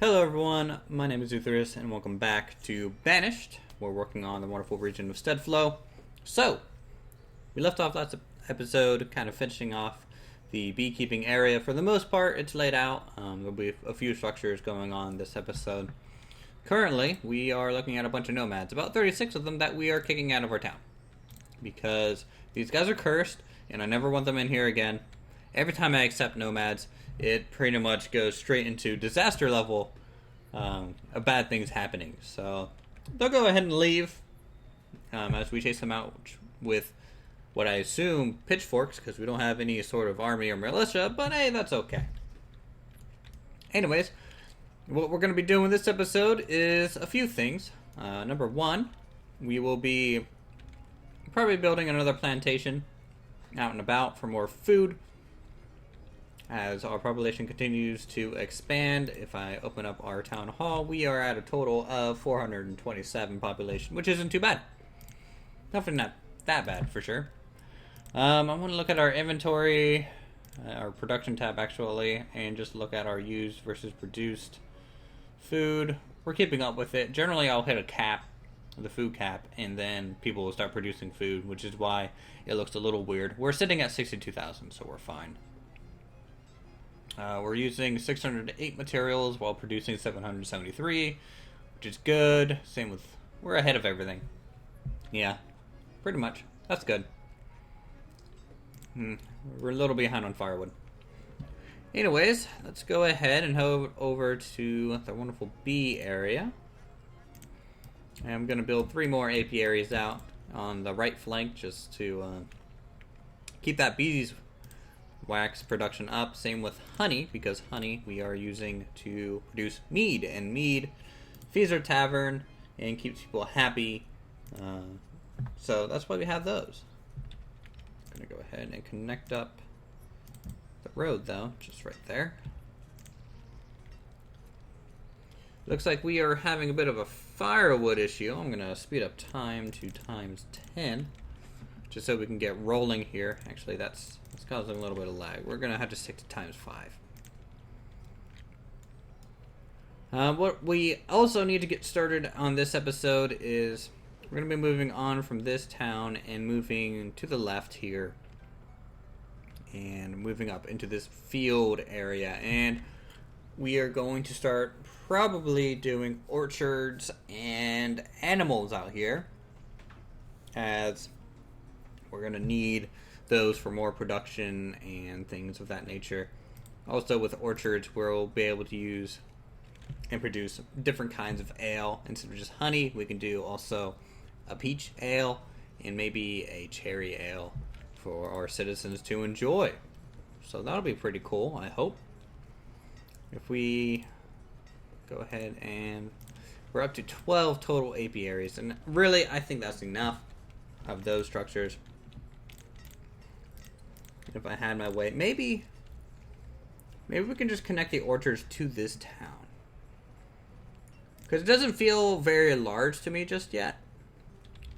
Hello everyone, my name is Uthris and welcome back to Banished. We're working on the wonderful region of Steadflow. So, we left off last episode kind of finishing off the beekeeping area. For the most part, it's laid out. There'll be a few structures going on this episode. Currently, we are looking at a bunch of nomads, about 36 of them that we are kicking out of our town. Because these guys are cursed and I never want them in here again. Every time I accept nomads, it pretty much goes straight into disaster level of bad things happening. So they'll go ahead and leave as we chase them out with what I assume pitchforks, because we don't have any sort of army or militia, but hey, that's okay. Anyways, what we're going to be doing this episode is a few things. Number one, we will be probably building another plantation out and about for more food. As our population continues to expand, if I open up our town hall, we are at a total of 427 population, which isn't too bad. Definitely not that bad, for sure. I want to look at our inventory, our production tab actually, and just look at our used versus produced food. We're keeping up with it. Generally, I'll hit a cap, the food cap, and then people will start producing food, which is why it looks a little weird. We're sitting at 62,000, so we're fine. We're using 608 materials while producing 773, which is good. Same with, we're ahead of everything. Yeah, pretty much. That's good. We're a little behind on firewood. Anyways, let's go ahead and head over to the wonderful bee area. And I'm going to build 3 more apiaries out on the right flank just to keep that beeswax production up. Same with honey, because honey we are using to produce mead, and mead feeds our tavern and keeps people happy. So that's why we have those. I'm going to go ahead and connect up the road though, just right there. Looks like we are having a bit of a firewood issue. I'm going to speed up time to times 10. Just so we can get rolling here. Actually, that's causing a little bit of lag. We're going to have to stick to times 5. What we also need to get started on this episode is we're going to be moving on from this town and moving to the left here. And moving up into this field area. And we are going to start probably doing orchards and animals out here, as we're going to need those for more production and things of that nature. Also with orchards, we'll be able to use and produce different kinds of ale. Instead of just honey, we can do also a peach ale and maybe a cherry ale for our citizens to enjoy. So that'll be pretty cool, I hope. If we go ahead and we're up to 12 total apiaries, and really I think that's enough of those structures. If I had my way, maybe we can just connect the orchards to this town, because it doesn't feel very large to me just yet,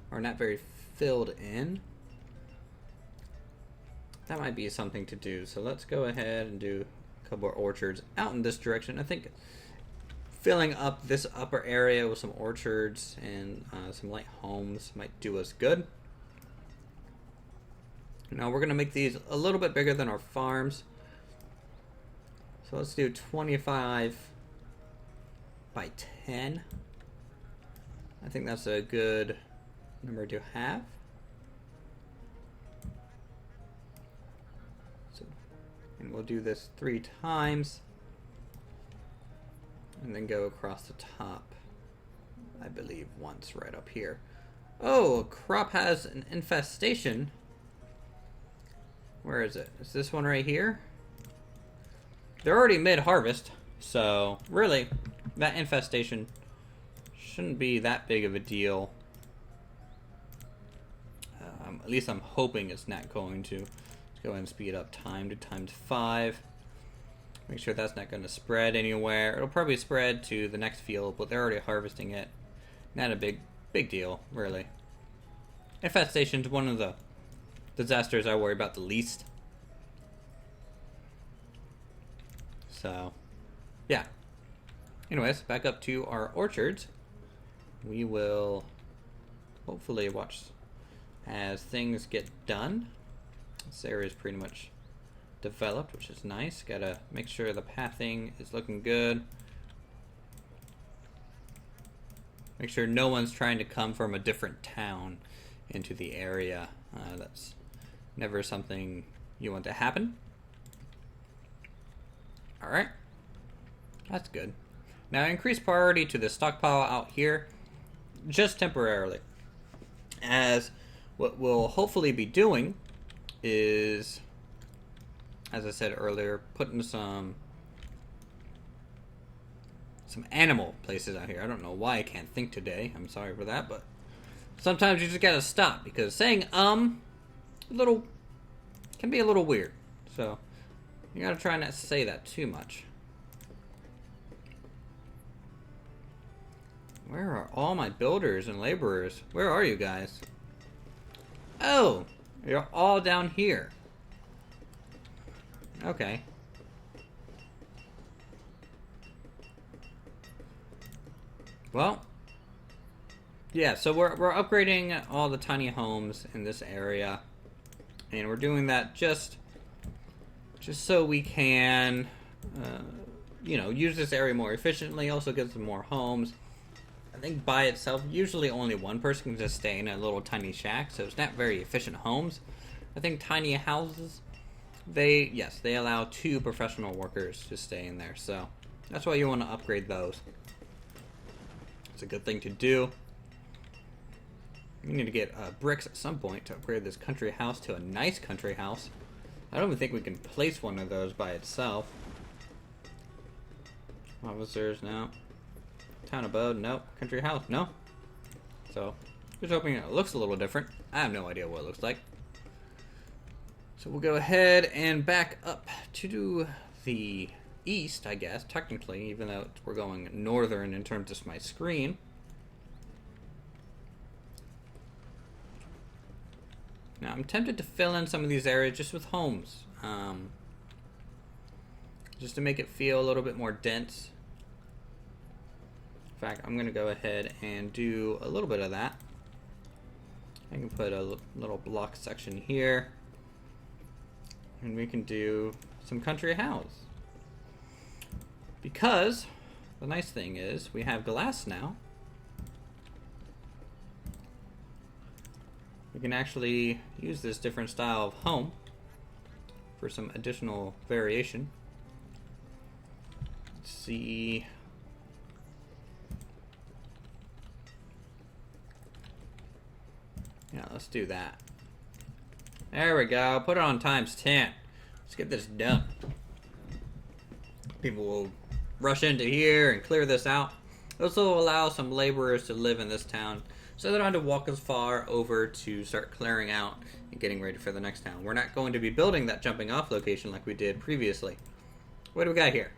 or not very filled in. That might be something to do. So let's go ahead and do a couple of orchards out in this direction. I think filling up this upper area with some orchards and some light homes might do us good. Now we're going to make these a little bit bigger than our farms. So let's do 25 by 10. I think that's a good number to have. So, and we'll do this 3 times. And then go across the top, I believe, once right up here. Oh, a crop has an infestation. Where is it? Is this one right here? They're already mid-harvest, so really, that infestation shouldn't be that big of a deal. At least I'm hoping it's not going to. Let's go ahead and speed up time to times 5. Make sure that's not going to spread anywhere. It'll probably spread to the next field, but they're already harvesting it. Not a big deal, really. Infestation's one of the disasters I worry about the least. So, yeah. Anyways, back up to our orchards. We will hopefully watch as things get done. This area is pretty much developed, which is nice. Gotta make sure the pathing is looking good. Make sure no one's trying to come from a different town into the area. That's never something you want to happen. Alright. That's good. Now increase priority to the stockpile out here, just temporarily. As what we'll hopefully be doing is, as I said earlier, putting some animal places out here. I don't know why I can't think today. I'm sorry for that, but sometimes you just gotta stop because saying little can be a little weird. So you gotta try not to say that too much. Where are all my builders and laborers? Where are you guys? Oh, you're all down here. Okay. Well, yeah, so we're upgrading all the tiny homes in this area. And we're doing that just so we can, use this area more efficiently. Also get some more homes. I think by itself, usually only one person can just stay in a little tiny shack, so it's not very efficient homes. I think tiny houses, they allow 2 professional workers to stay in there, so that's why you want to upgrade those. It's a good thing to do. We need to get bricks at some point to upgrade this country house to a nice country house. I don't even think we can place one of those by itself. Officers, no. Town abode, no. Country house, no. So, just hoping it looks a little different. I have no idea what it looks like. So we'll go ahead and back up to the east, I guess, technically, even though we're going northern in terms of my screen. Now, I'm tempted to fill in some of these areas just with homes. Just to make it feel a little bit more dense. In fact, I'm going to go ahead and do a little bit of that. I can put a little block section here. And we can do some country house. Because the nice thing is we have glass now. We can actually use this different style of home for some additional variation. Let's see. Yeah, let's do that. There we go. Put it on ×10. Let's get this done. People will rush into here and clear this out. This will allow some laborers to live in this town so they don't have to walk as far over to start clearing out and getting ready for the next town. We're not going to be building that jumping off location like we did previously. What do we got here?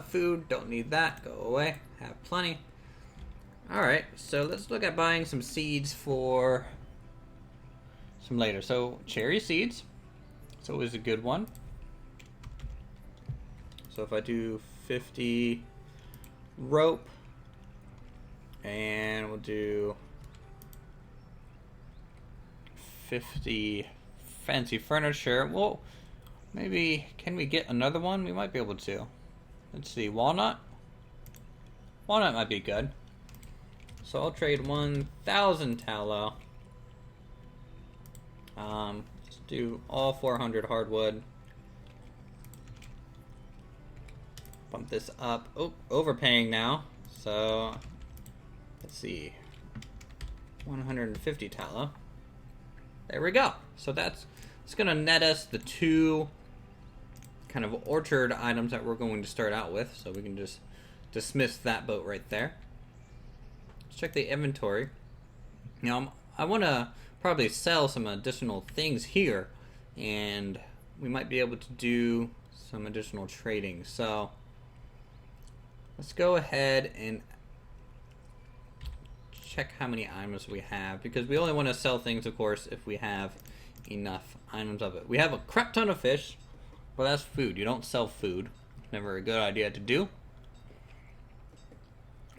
Food, don't need that. Go away. Have plenty. Alright, so let's look at buying some seeds for some later. So, cherry seeds. It's always a good one. So if I do 50 rope, and we'll do 50 fancy furniture. Well, maybe, can we get another one? We might be able to. Let's see, walnut? Walnut might be good. So I'll trade 1,000 tallow. Let's do all 400 hardwood. Bump this up. Oh, overpaying now. So, let's see. 150 tallow. There we go. So it's going to net us the 2 kind of orchard items that we're going to start out with. So we can just dismiss that boat right there. Let's check the inventory. Now, I want to probably sell some additional things here. And we might be able to do some additional trading. So, let's go ahead and check how many items we have, because we only want to sell things, of course, if we have enough items of it. We have a crap ton of fish, but that's food. You don't sell food. Never a good idea to do.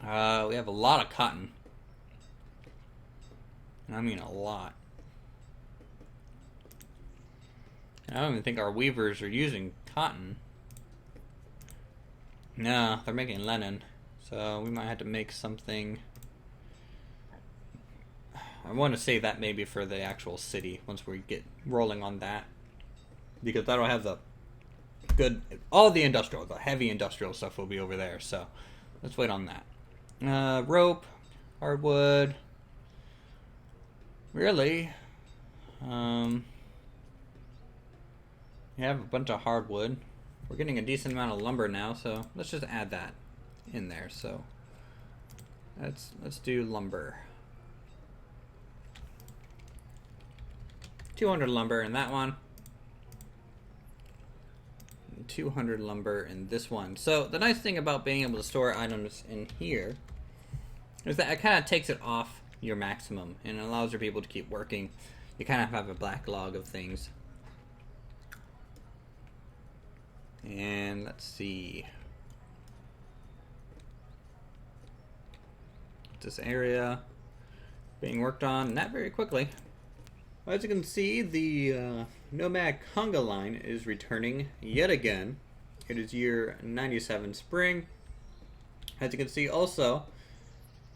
We have a lot of cotton. I mean a lot. I don't even think our weavers are using cotton. No, they're making linen. So we might have to make something. I want to save that maybe for the actual city once we get rolling on that. Because that'll have the good, all the industrial, the heavy industrial stuff will be over there. So let's wait on that. Rope, hardwood. Really? We have a bunch of hardwood. We're getting a decent amount of lumber now, so let's just add that in there. So let's do lumber. 200 lumber in that one. 200 lumber in this one. So the nice thing about being able to store items in here is that it kind of takes it off your maximum and allows your people to keep working. You kind of have a backlog of things. And let's see. This area being worked on not very quickly. As you can see, the Nomad Conga line is returning yet again. It is year 97 spring. As you can see also,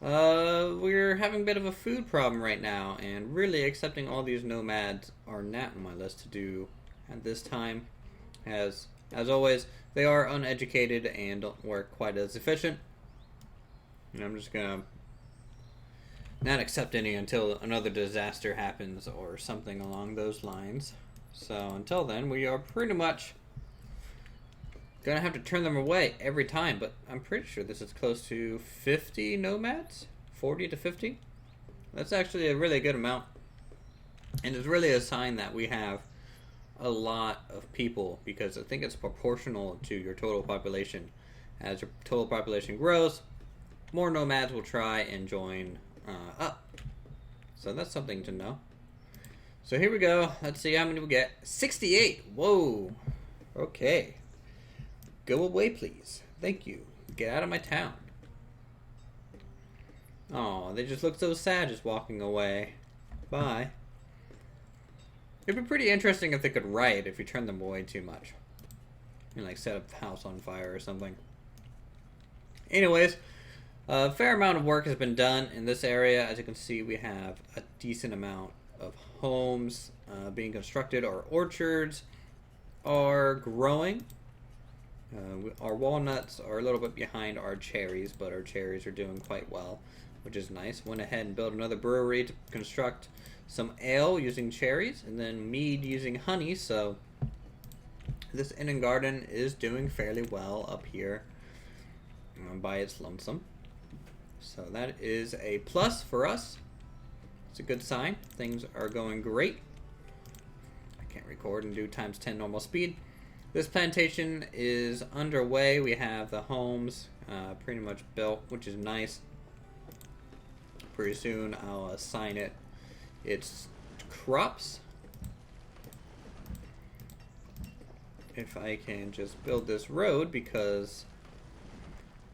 we're having a bit of a food problem right now, and really accepting all these nomads are not on my list to do at this time. As always, they are uneducated and don't work quite as efficient. And I'm just gonna not accept any until another disaster happens or something along those lines. So until then, we are pretty much gonna have to turn them away every time. But I'm pretty sure this is close to 50 nomads, 40 to 50. That's actually a really good amount, and it's really a sign that we have a lot of people, because I think it's proportional to your total population. As your total population grows, more nomads will try and join up. So that's something to know. So here we go. Let's see how many we get. 68. Whoa. Okay. Go away, please. Thank you. Get out of my town. Oh, they just look so sad just walking away. Bye. It'd be pretty interesting if they could write if you turn them away too much. You know, like set a house on fire or something. Anyways, a fair amount of work has been done in this area. As you can see, we have a decent amount of homes being constructed. Our orchards are growing. Our walnuts are a little bit behind our cherries, but our cherries are doing quite well, which is nice. Went ahead and built another brewery to construct some ale using cherries, and then mead using honey. So this inn and garden is doing fairly well up here by its lonesome. So that is a plus for us. It's a good sign. Things are going great. I can't record and do times 10 normal speed. This plantation is underway. We have the homes pretty much built, which is nice. Pretty soon I'll assign it its crops. If I can just build this road, because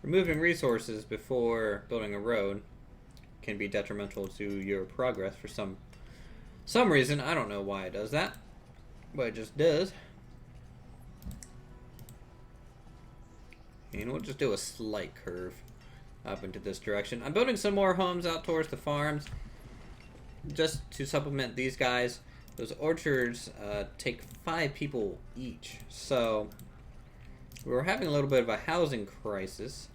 removing resources before building a road can be detrimental to your progress for some reason. I don't know why it does that, but it just does. And we'll just do a slight curve up into this direction. I'm building some more homes out towards the farms just to supplement these guys. Those orchards take 5 people each, so we're having a little bit of a housing crisis,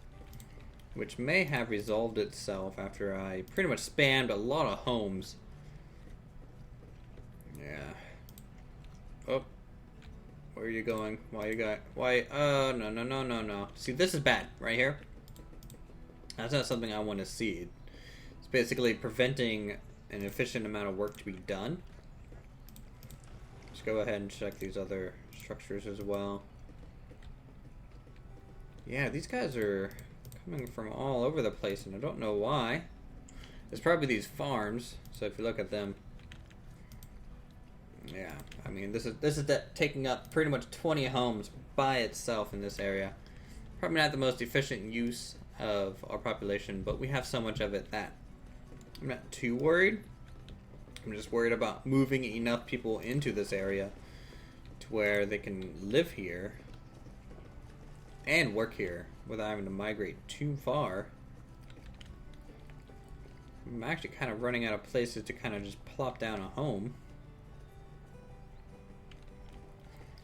which may have resolved itself after I pretty much spammed a lot of homes. Yeah. Oh. Where are you going? Why? No. See, this is bad right here. That's not something I want to see. It's basically preventing an efficient amount of work to be done. Let's go ahead and check these other structures as well. Yeah, these guys are coming from all over the place, and I don't know why. It's probably these farms. So if you look at them, yeah, I mean this is that taking up pretty much 20 homes by itself in this area. Probably not the most efficient use of our population, but we have so much of it that I'm not too worried. I'm just worried about moving enough people into this area to where they can live here and work here without having to migrate too far. I'm actually kind of running out of places to kind of just plop down a home.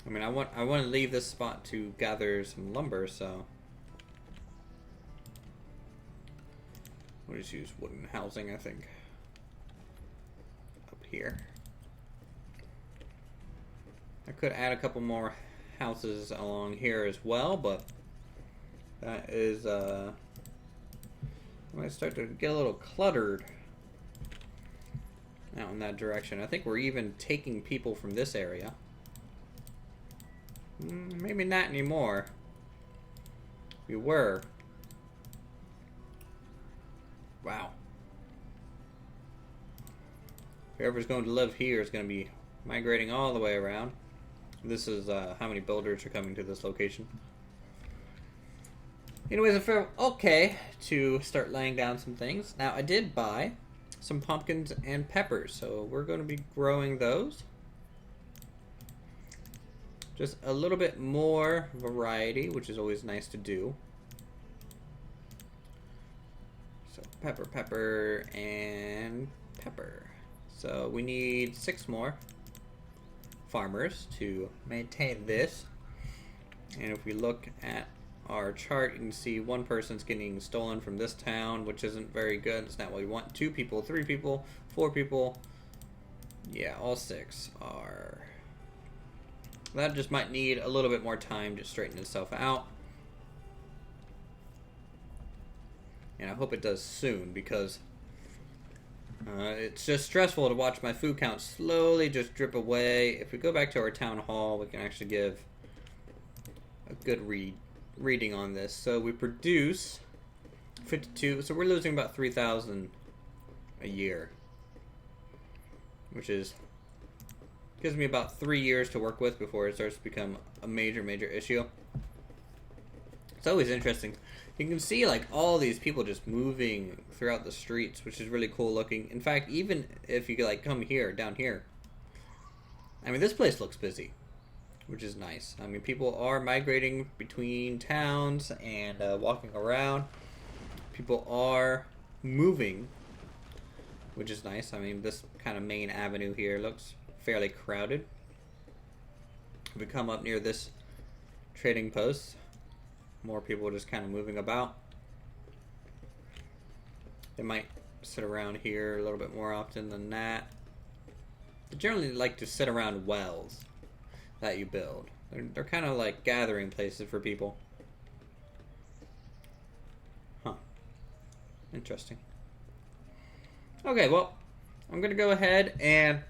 I mean, I want to leave this spot to gather some lumber, so we'll just use wooden housing, I think, up here. I could add a couple more houses along here as well, but that is I might start to get a little cluttered out in that direction. I think we're even taking people from this area. Maybe not anymore. We were. Wow. Whoever's going to live here is going to be migrating all the way around. This is how many builders are coming to this location. Anyways, I feel okay to start laying down some things. Now, I did buy some pumpkins and peppers, so we're going to be growing those. Just a little bit more variety, which is always nice to do. So pepper, pepper, and pepper. So we need 6 more farmers to maintain this. And if we look at our chart, you can see one person's getting stolen from this town, which isn't very good. It's not what we want. 2 people, 3 people, 4 people. Yeah, all 6 are... That just might need a little bit more time to straighten itself out. And I hope it does soon, because it's just stressful to watch my food count slowly just drip away. If we go back to our town hall, we can actually give a good reading on this. So we produce 52, so we're losing about 3,000 a year, which is gives me about 3 years to work with before it starts to become a major issue. It's always interesting. You can see like all these people just moving throughout the streets, which is really cool looking. In fact, even if you like come here, down here, I mean, this place looks busy, which is nice. I mean, people are migrating between towns and walking around. People are moving, which is nice. I mean, this kind of main avenue here looks fairly crowded. If we come up near this trading post, more people just kind of moving about. They might sit around here a little bit more often than that. They generally like to sit around wells that you build. They're kind of like gathering places for people. Huh. Interesting. Okay, well, I'm going to go ahead and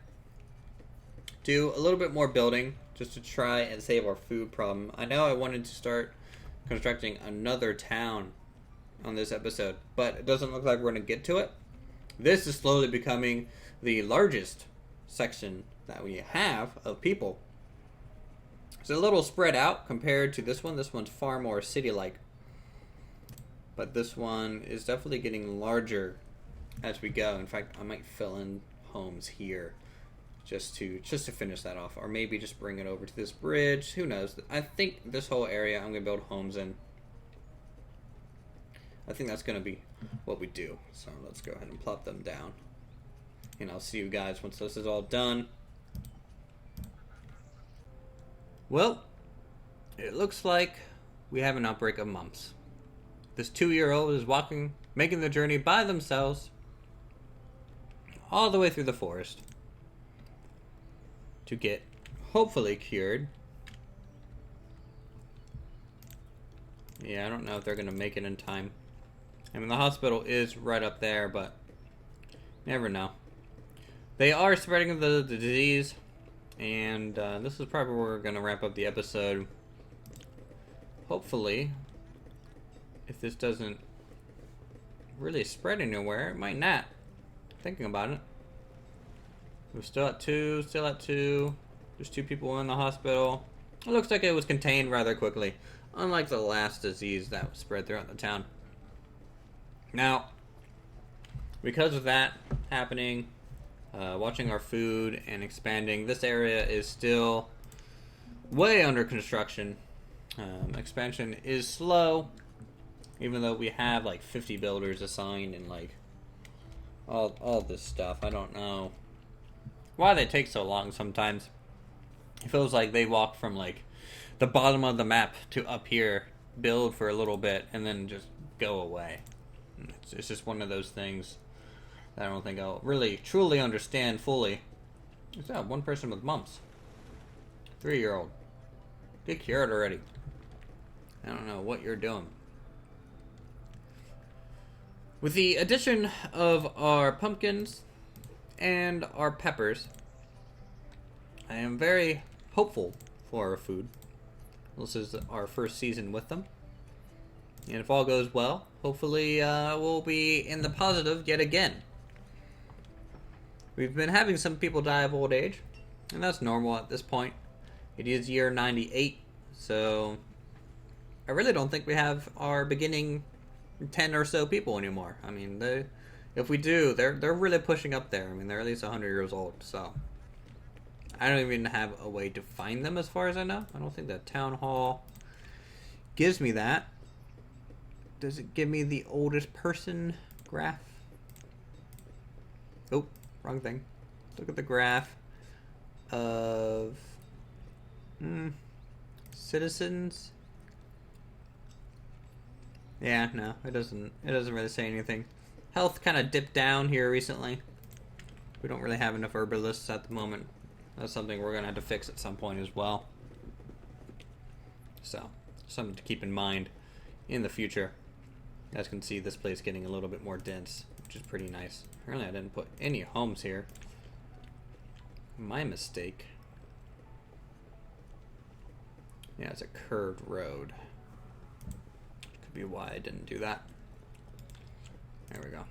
do a little bit more building just to try and save our food problem. I know I wanted to start constructing another town on this episode, but it doesn't look like we're going to get to it. This is slowly becoming the largest section that we have of people. It's a little spread out compared to this one. This one's far more city-like, but this one is definitely getting larger as we go. In fact, I might fill in homes here just to finish that off, or maybe just bring it over to this bridge. Who knows? I think this whole area I'm gonna build homes in. I think that's gonna be what we do. So let's go ahead and plop them down, and I'll see you guys once this is all done. Well, it looks like we have an outbreak of mumps. This 2-year-old is making the journey by themselves all the way through the forest to get hopefully cured. Yeah, I don't know if they're gonna make it in time. I mean, the hospital is right up there, but never know. They are spreading the disease, and this is probably where we're gonna wrap up the episode. Hopefully, if this doesn't really spread anywhere, it might not. Thinking about it. We're still at 2, There's 2 people in the hospital. It looks like it was contained rather quickly, unlike the last disease that was spread throughout the town. Now, because of that happening, watching our food and expanding, this area is still way under construction. Expansion is slow, even though we have like 50 builders assigned and like all this stuff. I don't know why they take so long sometimes. It feels like they walk from like the bottom of the map to up here, build for a little bit, and then just go away. It's just one of those things that I don't think I'll really truly understand fully. What's that? One person with mumps. 3-year-old. Get cured already. I don't know what you're doing. With the addition of our pumpkins and our peppers, I am very hopeful for our food. This is our first season with them. And if all goes well, hopefully we'll be in the positive yet again. We've been having some people die of old age, and that's normal at this point. It is year 98, so I really don't think we have our beginning 10 or so people anymore. I mean, if we do, they're really pushing up there. I mean, they're at least 100 years old, so I don't even have a way to find them as far as I know. I don't think that town hall gives me that. Does it give me the oldest person graph? Oh, wrong thing. Look at the graph of citizens. Yeah, no, it doesn't really say anything. Health kind of dipped down here recently. We don't really have enough herbalists at the moment. That's something we're gonna have to fix at some point as well. So, something to keep in mind in the future. You guys can see this place getting a little bit more dense, which is pretty nice. Apparently I didn't put any homes here. My mistake. Yeah, it's a curved road. Could be why I didn't do that. There we go.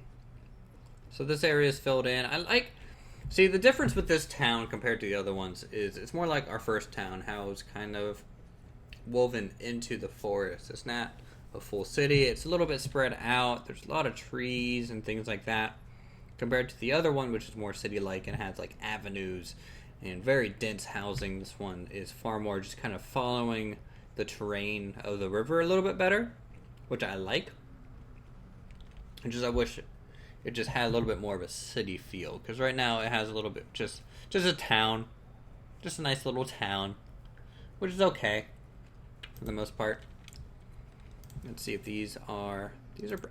So this area is filled in. See, the difference with this town compared to the other ones is it's more like our first town, how it's kind of woven into the forest. It's not a full city. It's a little bit spread out. There's a lot of trees and things like that. Compared to the other one, which is more city-like and has like avenues and very dense housing, this one is far more just kind of following the terrain of the river a little bit better, which I like. And just I wish it just had a little bit more of a city feel, because right now it has a little bit just a town, just a nice little town, which is okay for the most part. Let's see if these are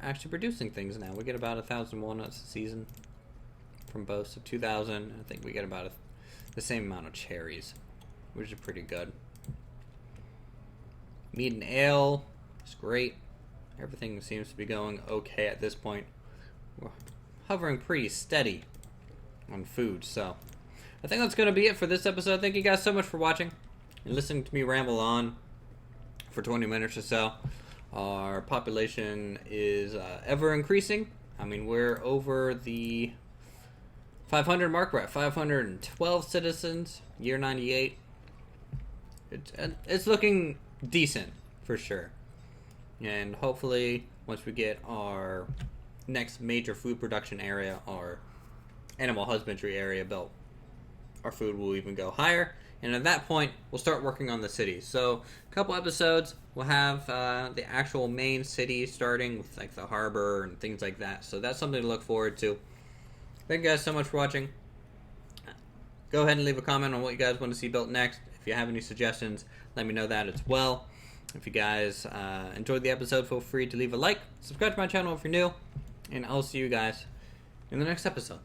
actually producing things now. We get about 1,000 walnuts a season from both, so 2,000. I think we get about the same amount of cherries, which is pretty good. Mead and ale is great. Everything seems to be going okay at this point. We're hovering pretty steady on food, so I think that's going to be it for this episode. Thank you guys so much for watching and listening to me ramble on for 20 minutes or so. Our population is ever increasing. I mean, we're over the 500 mark. We're at 512 citizens, year 98. It's looking decent, for sure. And hopefully, once we get our next major food production area, our animal husbandry area built, our food will even go higher. And at that point, we'll start working on the city. So, a couple episodes, we'll have the actual main city starting with like the harbor and things like that. So that's something to look forward to. Thank you guys so much for watching. Go ahead and leave a comment on what you guys want to see built next. If you have any suggestions, let me know that as well. If you guys enjoyed the episode, feel free to leave a like. Subscribe to my channel if you're new. And I'll see you guys in the next episode.